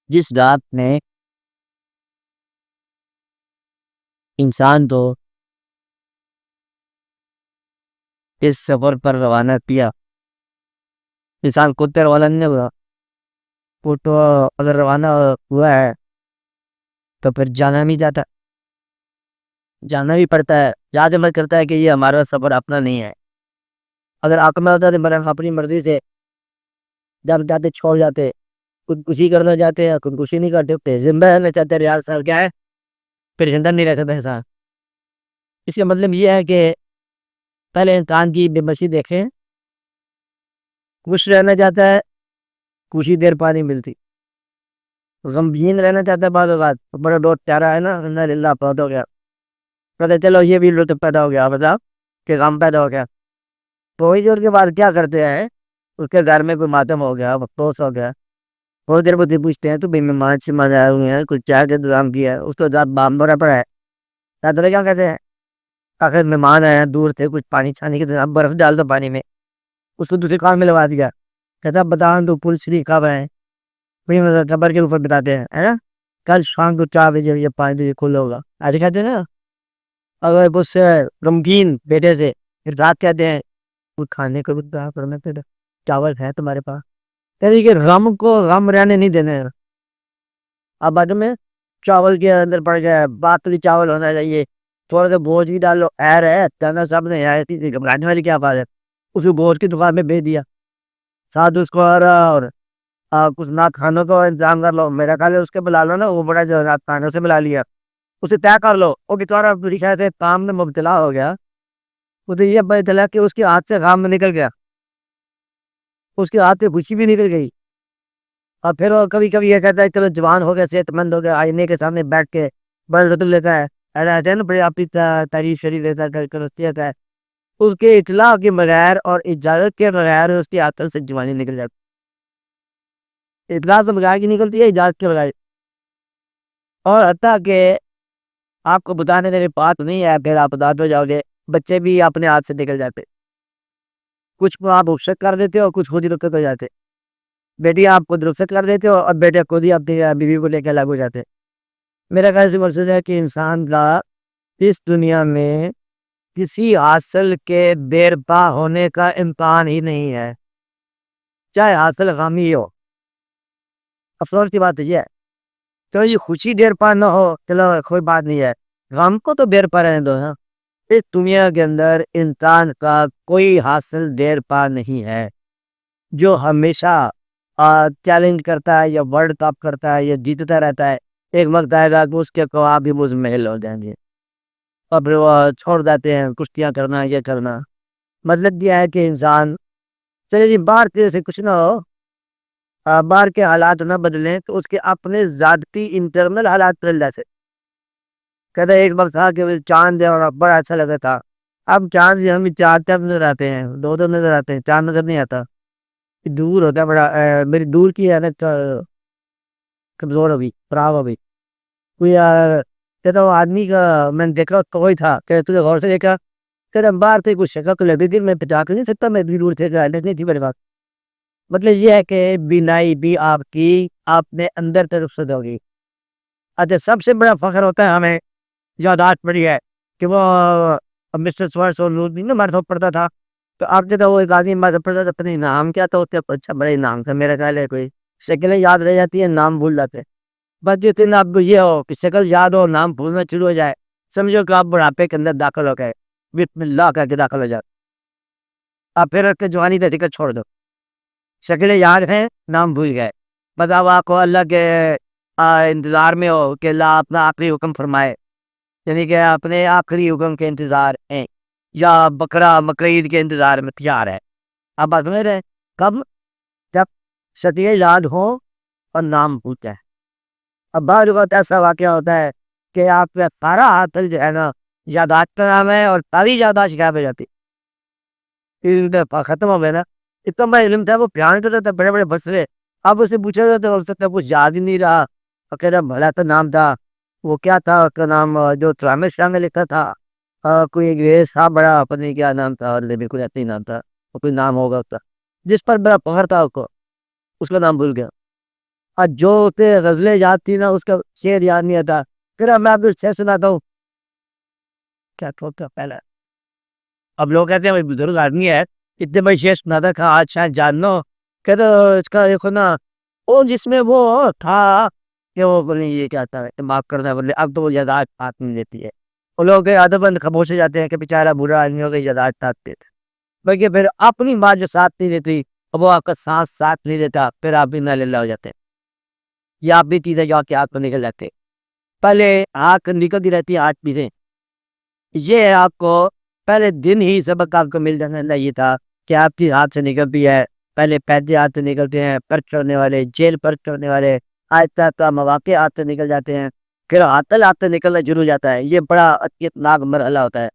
جس رات نے انسان کو اس سفر پر روانہ کیا، انسان خود روانہ نہیں ہوا، وہ تو اگر روانہ ہوا ہے تو پھر جانا بھی جاتا، جانا بھی پڑتا ہے، یاد عمل کرتا ہے کہ یہ ہمارا سفر اپنا نہیں ہے۔ اگر آپ میں ہوتا تو میرا اپنی مرضی سے جب جاتے چھوڑ جاتے، خودکشی کرنا چاہتے ہیں، خودکشی نہیں کرتے ہوتے، زندہ رہنا چاہتے ہیں، ریاض صاحب کیا ہے، پھر زندہ نہیں رہ سکتا انسان۔ اس کا مطلب یہ ہے کہ پہلے انسان کی بے بسی دیکھیں، خوش رہنا چاہتا ہے، کچھ ہی دیر پانی ملتی، غمگین رہنا چاہتا ہے، بعض اوقات بڑا دوست پیارا ہے نا، انا للہ بہت ہو گیا، کہتے چلو یہ بھی لطف پیدا ہو گیا، بتاؤ کہ غم پیدا ہو گیا، تھوڑی دیر کے بعد کیا کرتے ہیں، اس کے گھر میں کوئی ماتم ہو گیا، افسوس ہو گیا، تھوڑی دیر بعد پوچھتے ہیں تو بھائی مہمان سے مزہ آئے ہوئے ہیں، کچھ چائے کا انتظام کیا ہے، اس کو ذات بام بڑا پڑا ہے، کیا کہتے ہیں، آخر مہمان آئے ہیں دور سے، کچھ پانی چھانے کے برف ڈال دو پانی میں، اس کو دوسرے کام میں لگا دیا، کہتا بتاؤ تو پل شری کب ہے، خبر کے اوپر بتاتے ہیں ہے نا، کل شام کو 4 بجے یہ 5 بجے کھلا ہوگا، ایسے کہتے ہیں نا۔ اگر اس سے غمگین بیٹے سے پھر رات کہتے ہیں کچھ کھانے کو کرنا، چاول ہے تمہارے پاس، کہتے کہ غم کو غم رہنے نہیں دینے، اب بعد میں چاول کے اندر پڑ گیا، باتری چاول ہونا چاہیے، تھوڑا سا بوجھ بھی ڈالو، ایر ہے تنا سب نے آئی تھی، گھبرانے والی کیا بات ہے، اس کو بوجھ کی دکان میں بھیج دیا، ساتھ اس کو اور کچھ نہ کھانوں کا انتظام کر لو، میرا خیال ہے اس کے بلا لو نا، وہ بڑا جو رات کھانے سے بلا لیا، اسے طے کر لو، وہ بچارا میری خیال سے کام میں مبتلا ہو گیا، وہ تو یہ پتہ چلا کہ اس کے ہاتھ سے کام نکل گیا، اس کے ہاتھ سے خوشی بھی نکل گئی، اور پھر وہ کبھی کبھی یہ کہتا ہے چلو جوان ہو گیا، صحت مند ہو گیا، آئینے کے سامنے بیٹھ کے بڑا لطف لیتا ہے، ایسا ہے نا بڑی اپنی تعریف شریف لیتا ہے، اس کے اطلاع کے بغیر اور اجازت کے بغیر اس کے ہاتھ سے جوانی نکل جاتی، اطلاع سے بغیر کی نکلتی ہے، اجازت کے بغیر، اور حتیٰ کہ آپ کو بتانے میرے بات نہیں ہے، پھر آپ بتا دو جاؤ گے، بچے بھی اپنے ہاتھ سے نکل جاتے، کچھ کو آپ رخصت کر دیتے ہو، کچھ خود ہی رخصت ہو جاتے، بیٹی آپ خود رخصت کر دیتے ہو اور بیٹے خود ہی اپنی بیوی کو لے کے الگ ہو جاتے۔ میرا خیال سے مقصد ہے کہ انسان کا اس دنیا میں کسی حاصل کے دیر پا ہونے کا امکان ہی نہیں ہے، چاہے حاصل غمی ہو، افسوس کی بات یہ ہے، تو یہ خوشی دیر پا نہ ہو چلو کوئی بات نہیں ہے، غم کو تو دیر پا رہنے دو نا، اس دنیا کے اندر انسان کا کوئی حاصل دیر پا نہیں ہے، جو ہمیشہ چیلنج کرتا ہے یا ورلڈ کپ کرتا ہے یا جیتتا رہتا ہے، ایک وقت آئے گا کہ اس کے خواب بھی مزمحل ہو جائیں گے، اور پھر وہ چھوڑ دیتے ہیں کشتیاں کرنا، یہ کرنا، مطلب یہ ہے کہ انسان چلے جی باہر تیرے سے کچھ نہ ہو، باہر کے حالات نہ بدلیں تو اس کے اپنے ذاتی انٹرنل حالات بدل جاتے، کہتے ایک وقت تھا کہ چاند اور بڑا اچھا لگتا تھا، اب چاند سے ہم چار چار نظر آتے ہیں، دو دو نظر آتے ہیں، چاند نظر نہیں آتا، دور ہوتا ہے بڑا، میری دور کی ہے نا کمزور ابھی خراب ابھی کوئی کہتا وہ آدمی کا میں نے دیکھا کوئی تھا کہ تجھے غور سے دیکھا کہ باہر تھے کچھ شکل لگتی تھی، میں پہچان نہیں سکتا، میں اتنی دور سے نہیں تھی میرے پاس، مطلب یہ ہے کہ بینائی بھی آپ کی آپ نے اندر طرف سے ہوگی۔ اچھا سب سے بڑا فخر ہوتا ہے ہمیں، یاداشت پڑی ہے کہ وہ مسٹر سوارس اور لوز بھی نا ہمارے ساتھ پڑھتا تھا، تو آپ جب وہ ایک آدمی ہمارے پڑھتا تھا، پتہ نہیں نام کیا تھا، اس کا اچھا بڑا ہی نام تھا، میرا خیال ہے کوئی شکلیں یاد رہ جاتی ہیں، نام بھول جاتے ہیں، بس جتنے آپ کو یہ ہو کہ شکل یاد ہو، نام بھولنا شروع ہو جائے، سمجھو کہ آپ بڑھاپے کے اندر داخل ہو گئے، بسم اللہ کر کے داخل ہو جائے، آپ پھر رکھ کے جوانی کا ذکر چھوڑ دو، شکلیں یاد ہیں، نام بھول گئے، بس اب آپ کو اللہ کے انتظار میں ہو کہ اللہ اپنا آخری حکم فرمائے، یعنی کہ اپنے آخری حکم کے انتظار ہیں، یا بکرا مقرعید کے انتظار میں تیار ہے، اب بات سمجھ رہے کب، جب شکلیں یاد ہو اور نام بھولتا ہے۔ اب بعض اوقات ایسا واقعہ ہوتا ہے کہ آپ کا سارا حاصل جو ہے نا یاداشت کا نام ہے، اور ساری یاداشت غائب ہو جاتی، علم دفعہ ختم ہو گیا نا، اتنا بڑا علم تھا، وہ بیان کرتا تھا بڑے بڑے بسرے، اب اسے پوچھا جاتا ہو سکتا ہے کچھ یاد ہی نہیں رہا، اکیلا بھلا تو نام تھا، وہ کیا تھا اس کا نام، جو ترامش شاہ نے لکھا تھا، کوئی انگریز تھا بڑا، پتہ نہیں کیا نام تھا، اور بالکل ایسا ہی نام تھا، وہ کوئی نام ہوگا اس کا جس پر بڑا فخر تھا، اس کو اس کا نام بھول گیا، اور جو اسے غزلیں یاد تھی نا اس کا شعر یاد نہیں آتا. پھر میں آپ کو شعر سناتا ہوں. کیا ہوتا پہلے. اب لوگ کہتے ہیں بھائی بزرگ آدمی ہے اتنے بڑے شعر سناتا تھا آج شاید جان لو. کہتے اس کا دیکھو نا وہ جس میں وہ تھا کہ وہ بولے یہ کیا تھا معاف کرنا بولے اب تو وہ یاداشت ہاتھ نہیں دیتی ہے. وہ لوگ ادب بند خاموش ہو جاتے ہیں کہ بیچارہ برا آدمی ہو گئی یاداشت ہاتھ دیتے. بلکہ پھر اپنی بات جو ساتھ نہیں دیتی اور وہ آپ کا سانس ساتھ نہیں دیتا پھر آپ بھی نہ للہ ہو جاتے ہیں. یا آپ بھی چیزیں جو آپ کے ہاتھ میں نکل جاتے. پہلے آنکھ نکلتی رہتی ہے 8 چیزیں. یہ آپ کو پہلے دن ہی سبق آپ کو مل جانا یہ تھا کہ آپ کی ہاتھ سے نکلتی ہے. پہلے پیسے ہاتھ سے نکلتے ہیں پر چڑھنے والے جیل پر چڑھنے والے آہستہ آہستہ مواقع ہاتھ سے نکل جاتے ہیں. پھر ہاتھ سے نکلنا شروع ہو جاتا ہے. یہ بڑا اذیتناک مرحلہ ہوتا ہے.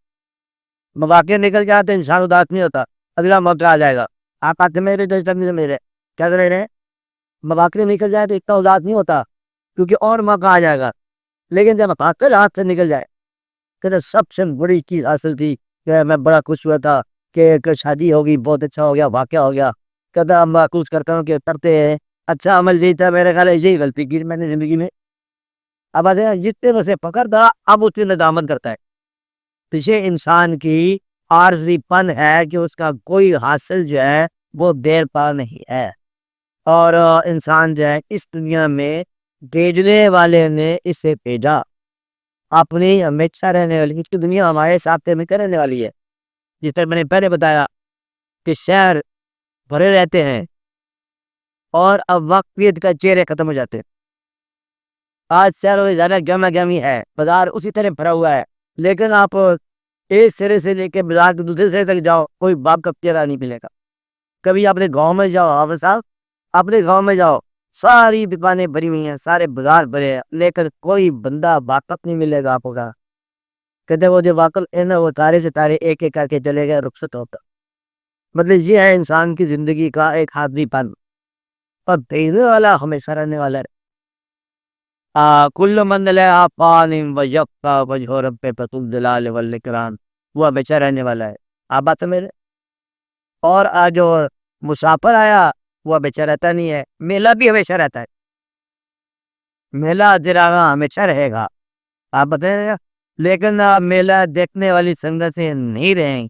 مواقع نکل جاتے ہیں انسان اداس نہیں ہوتا. اگلا موقع آ جائے گا. آپ آتے میرے میرے کیا کر رہے ہیں. مواقع نکل جائے تو اتنا اداس نہیں ہوتا کیونکہ اور موقع آ جائے گا. لیکن جب ہاتھ سے نکل جائے تو سب سے بڑی چیز حاصل تھی کہ میں بڑا خوش ہوا تھا کہ ایک شادی ہوگی بہت اچھا ہو گیا واقعہ ہو گیا. کدا محسوس کرتا ہوں کہ کرتے ہیں اچھا عمل یہی تھا میرے خیال یہی غلطی کی میں نے زندگی میں. اب آتے جتنے میں سے پکڑتا اب اتنی ندامت کرتا ہے. تو یہ انسان کی عارضی پن ہے کہ اس کا کوئی حاصل جو ہے وہ دیر پا نہیں ہے. اور انسان جو ہے اس دنیا میں بھیجنے والے نے اسے بھیجا اپنی ہمیشہ رہنے والی اس کی دنیا ہمارے ساتھ میں رہنے والی ہے. جس طرح میں نے پہلے بتایا کہ شہر بھرے رہتے ہیں اور اب وقت کا چہرے ختم ہو جاتے ہیں. آج شہروں میں زیادہ گہما گہمی ہے بازار اسی طرح بھرا ہوا ہے. لیکن آپ ایک سرے سے لے کے بازار کے دوسرے سرے تک جاؤ کوئی باپ کا چہرہ نہیں ملے گا. کبھی اپنے گاؤں میں جاؤ آپ صاحب اپنے گاؤں میں جاؤ ساری دکانیں بھری ہوئی ہیں سارے بازار بھرے ہیں لیکن کوئی بندہ واقف نہیں ملے گا آپ کا. کہتے وہ جو واقف ہے نا وہ تارے سے تارے ایک ایک کر کے چلے گئے رخصت ہوتا. مطلب یہ ہے انسان کی زندگی کا ایک حاضری پن اور بھیجنے والا ہمیشہ رہنے والا ہے. کل من لا پان وجبا وجہ رب پتل دلال والاکرام وہ ہمیشہ رہنے والا ہے. آپ بات میرے اور آج جو مسافر آیا وہ ہمیشہ رہتا نہیں ہے. میلہ بھی ہمیشہ رہتا ہے. میلہ جراغا ہمیشہ رہے گا آپ بتائیں گا. لیکن میلہ دیکھنے والی سنگتیں نہیں رہیں.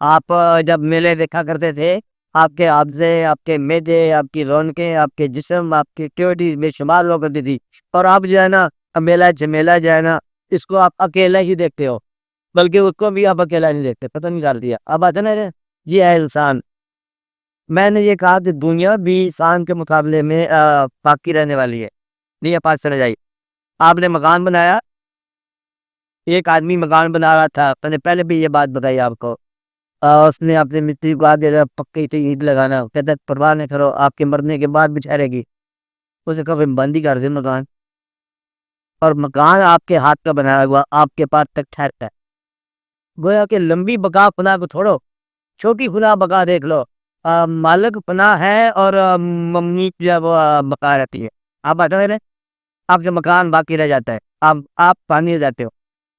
آپ جب میلے دیکھا کرتے تھے آپ کے حافظے آپ کے میدے آپ کی رونقیں آپ کے جسم آپ کی ایکٹیویٹیز بے شمار ہو کرتی تھی. اور آپ جو ہے نا میلہ جمیلہ جو ہے نا اس کو آپ اکیلا ہی دیکھتے ہو بلکہ اس کو بھی آپ اکیلا نہیں دیکھتے. پتہ نہیں ڈال دیا اب آتے نا یہ ہے انسان. میں نے یہ کہا کہ دنیا بھی انسان کے مقابلے میں باقی رہنے والی ہے. نہیں پاس چلے جائیے. آپ نے مکان بنایا ایک آدمی مکان بنا رہا تھا میں نے پہلے بھی یہ بات بتائی آپ کو. اس نے اپنی مٹی کو آگے پکی تھی عید لگانا کہتے پرواہ نہیں کرو آپ کے مرنے کے بعد بھی ٹھہرے گی. اسے کبھی بندی کر دے مکان اور مکان آپ کے ہاتھ کا بنایا ہوا آپ کے پاس تک ٹھہرتا ہے. گویا کہ لمبی بقا پناہ کو چھوڑو چھوٹی خدا بقا دیکھ لو. مالک پناہ ہے اور ممنی وہ بقا رہتی ہے. آپ بتا رہے آپ کا مکان باقی رہ جاتا ہے آپ پانی جاتے ہو.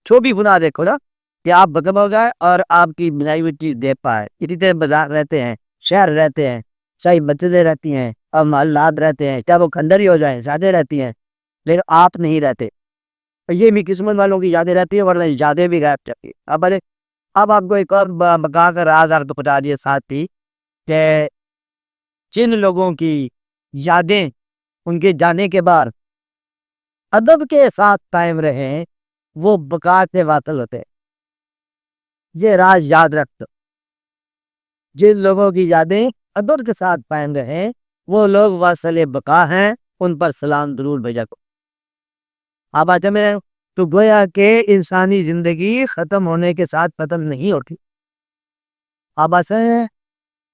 چھوٹی خدا دیکھو نا کہ آپ ختم ہو جائے اور آپ کی بنائی ہوئی چیز دیکھ پائے. اسی طرح بازار رہتے ہیں شہر رہتے ہیں چاہے مسجدیں رہتی ہیں اور محلات رہتے ہیں چاہے وہ کھنڈر ہی ہو جائیں زیادہ رہتی ہیں لیکن آپ نہیں رہتے. یہ بھی قسمت والوں کی یادیں رہتی ہے ورنہ یادیں بھی غائب جاتی ہے. اب آپ کو ایک اور بقا کا راز آپ کو بتا دیے ساتھ ہی کہ جن لوگوں کی یادیں ان کے جانے کے بعد ادب کے ساتھ قائم رہیں وہ بقا سے واصل ہوتے. یہ راز یاد رکھ. جن لوگوں کی یادیں ادب کے ساتھ قائم رہیں وہ لوگ واصل بقا ہیں. ان پر سلام ضرور بھیجا کرو. آپ آتے میں تو گویا کہ انسانی زندگی ختم ہونے کے ساتھ ختم نہیں ہوتی. آپ آتے ہیں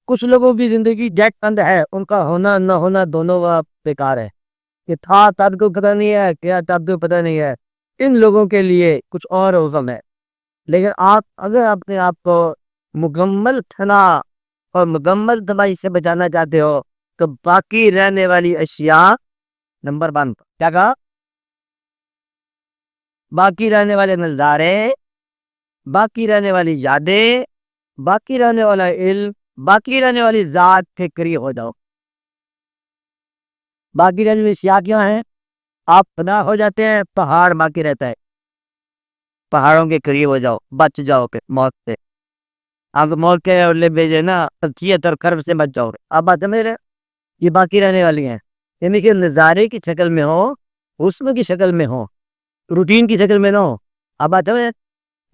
کچھ لوگوں کی زندگی جیک بند ہے ان کا ہونا نہ ہونا دونوں بیکار ہے. کہ تھا تب کو پتہ نہیں ہے کیا تب کو پتہ نہیں ہے. ان لوگوں کے لیے کچھ اور عزم ہے. لیکن آپ اگر اپنے آپ کو مکمل تھنا اور مکمل تباہی سے بچانا چاہتے ہو تو باقی رہنے والی اشیاء نمبر 1 کیا کہا باقی رہنے والے نظارے باقی رہنے والی یادیں باقی رہنے والا علم باقی رہنے والی ذات کے قریب ہو جاؤ. باقی رہنے والی اشیاء کیا ہیں؟ آپ فنا ہو جاتے ہیں، پہاڑ باقی رہتا ہے، پہاڑوں کے قریب ہو جاؤ، بچ جاؤ پھر موت سے. آپ موت کے لے بھیجے نا، ترکیت اور کرب سے بچ جاؤ. اب بات ہے میرے، یہ باقی رہنے والی ہیں. یعنی کہ نظارے کی شکل میں ہو، حسن کی شکل میں ہو، روٹین کی شکل میں نہ ہو. اب بات ہے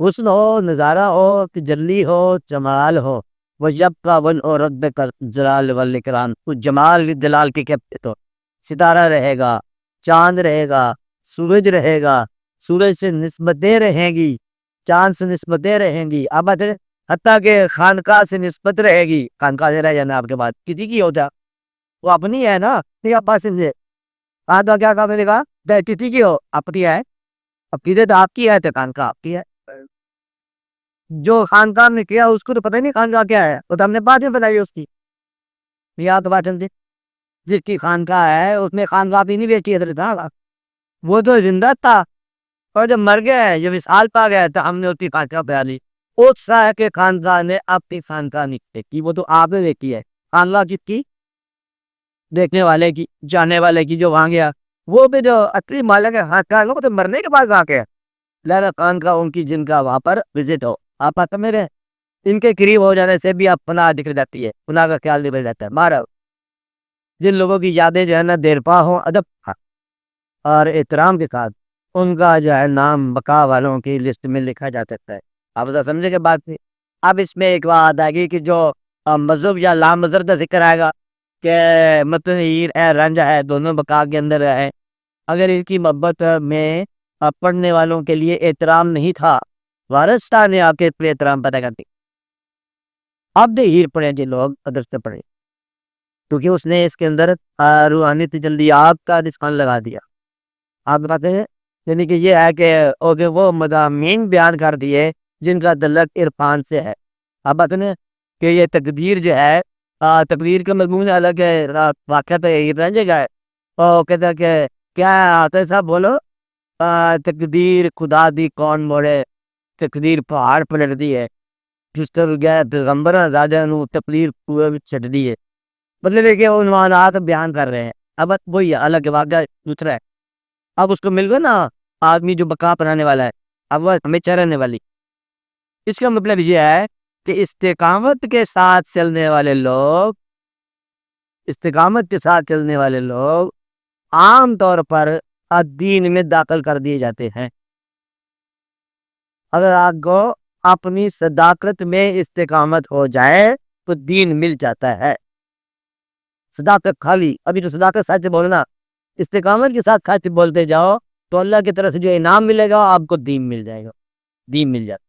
حسن ہو، نظارہ ہو، تجلی ہو، جمال ہو. وہ جب کا ون اور رب کا جلال والاکرام، کچھ جمال جلال کے کہتے تو ستارہ رہے گا، چاند رہے گا، سورج رہے گا، سورج سے نسبتیں رہیں گی، چاند سے نسبتیں رہیں گی. اب بات ہے حتیٰ کہ خانقاہ سے نسبت رہے گی. خانقاہ سے رہ جانا آپ کے بعد کسی کی ہوتا، وہ اپنی ہے نا. ٹھیک ہے، پاس سے آدھا کیا کہا میں نے کہا کسی کی ہو اپنی ہے، عقیدت آپ کی ہے تو خانقاہ آپ کی ہے. جو خانقاہ نے کیا اس کو تو پتہ ہی نہیں خانقاہ کیا ہے، وہ تو ہم نے بعد میں بتائی اس کی. یا تو بات سمجھے، جس کی خانقاہ ہے اس میں خانقاہ بھی نہیں بیچی ہے، وہ تو زندہ تھا، اور جب مر گیا ہے، جب وصال پا گیا تو ہم نے اس کی خانقاہ پہ لی. اس سا ہے کہ خانقاہ نے اپنی خانقاہ نہیں دیکھی، وہ تو آپ نے دیکھی ہے. خانقاہ کس کی؟ دیکھنے والے کی، جانے والے کی، جو وہاں گیا. وہ بھی جو اصلی مالک ہے خانقاہ وہ تو مرنے کے بعد آ کے لہذا خانقاہ ان کی جن کا وہاں پر وزٹ ہو. آپ آتا میرے ان کے قریب ہو جانے سے بھی آپ پناہ دکھ جاتی ہے، پناہ کا خیال نکل جاتا ہے. مارا جن لوگوں کی یادیں جو ہے نا دیر پا ہوں ادب اور احترام کے ساتھ، ان کا جو ہے نام بقا والوں کی لسٹ میں لکھا جا سکتا ہے. آپ سمجھے کہ بات نہیں. اب اس میں ایک بات آئے گی کہ جو مذہب یا لام مذہب کا ذکر آئے گا کہ متن ہیر ہے، رنج ہے، دونوں بقا کے اندر ہے. اگر اس کی محبت میں پڑھنے والوں کے لیے احترام نہیں تھا، وارث نے آپ کے پر احترام پیدا کر دی. اب دے ہیر پڑھیں جی لوگ ادر سے پڑھیں، کیونکہ اس نے اس کے اندر روحانی تجلیات کا نشان لگا دیا. آپ بتاتے ہیں یعنی کہ یہ ہے کہ وہ مضامین بیان کر دیے جن کا تعلق عرفان سے ہے. آپ بتاتے ہیں کہ یہ تقدیر جو ہے، تقدیر کا مضمون الگ ہے، واقعہ تو یہ رہ جائے گا. اور کہتا ہے کہ کیا آتا ہے صاحب بولو، تقدیر خدا دی کون موڑے، تقدیر پہاڑ پلٹ دی ہے، جس طرح گیا پیغمبر زیادہ نو تقدیر پورے چھٹ دی ہے. مطلب ہے کہ عنوانات بیان کر رہے ہیں. اب وہی الگ واقعہ دوسرا ہے. اب اس کو مل گیا نا آدمی جو بقا بنانے والا ہے، اب وہ ہمیشہ رہنے والی. اس کا مطلب یہ ہے کہ استقامت کے ساتھ چلنے والے لوگ، استقامت کے ساتھ چلنے والے لوگ عام طور پر دین میں داخل کر دیے جاتے ہیں. اگر آپ کو اپنی صداقت میں استقامت ہو جائے تو دین مل جاتا ہے. صداقت خالی، ابھی تو صداقت سچ بولنا، استقامت کے ساتھ سچ بولتے جاؤ تو اللہ کی طرف سے جو انعام ملے گا آپ کو دین مل جائے گا، دین مل جاتا.